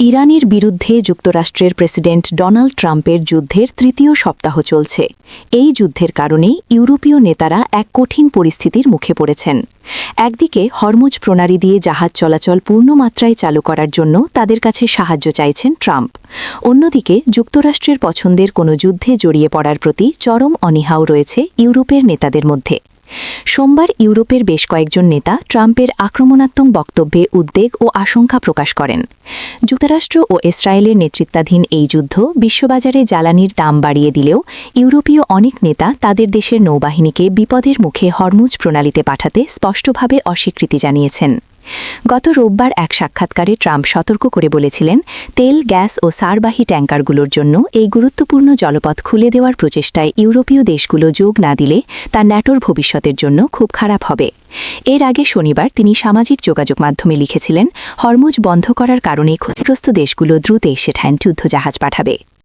ইরানের বিরুদ্ধে যুক্তরাষ্ট্রের প্রেসিডেন্ট ডোনাল্ড ট্রাম্পের যুদ্ধের তৃতীয় সপ্তাহ চলছে। এই যুদ্ধের কারণেই ইউরোপীয় নেতারা এক কঠিন পরিস্থিতির মুখে পড়েছেন। একদিকে হরমুজ প্রণালী দিয়ে জাহাজ চলাচল পূর্ণমাত্রায় চালু করার জন্য তাদের কাছে সাহায্য চাইছেন ট্রাম্প। অন্যদিকে যুক্তরাষ্ট্রের পছন্দের কোনো যুদ্ধে জড়িয়ে পড়ার প্রতি চরম অনীহাও রয়েছে ইউরোপের নেতাদের মধ্যে। সোমবার ইউরোপের বেশ কয়েকজন নেতা ট্রাম্পের আক্রমণাত্মক বক্তব্যে উদ্বেগ ও আশঙ্কা প্রকাশ করেন। যুক্তরাষ্ট্র ও ইসরায়েলের নেতৃত্বাধীন এই যুদ্ধ বিশ্ববাজারে জ্বালানির দাম বাড়িয়ে দিলেও ইউরোপীয় অনেক নেতা তাদের দেশের নৌবাহিনীকে বিপদের মুখে হরমুজ প্রণালীতে পাঠাতে স্পষ্টভাবে অস্বীকৃতি জানিয়েছেন। গত রোববার এক সাক্ষাৎকারে ট্রাম্প সতর্ক করে বলেছিলেন, তেল, গ্যাস ও সারবাহী ট্যাঙ্কারগুলোর জন্য এই গুরুত্বপূর্ণ জলপথ খুলে দেওয়ার প্রচেষ্টায় ইউরোপীয় দেশগুলো যোগ না দিলে তা ন্যাটোর ভবিষ্যতের জন্য খুব খারাপ হবে। এর আগে শনিবার তিনি সামাজিক যোগাযোগ মাধ্যমে লিখেছিলেন, হরমুজ বন্ধ করার কারণে ক্ষতিগ্রস্ত দেশগুলো দ্রুত সেখানে যুদ্ধজাহাজ পাঠাবে।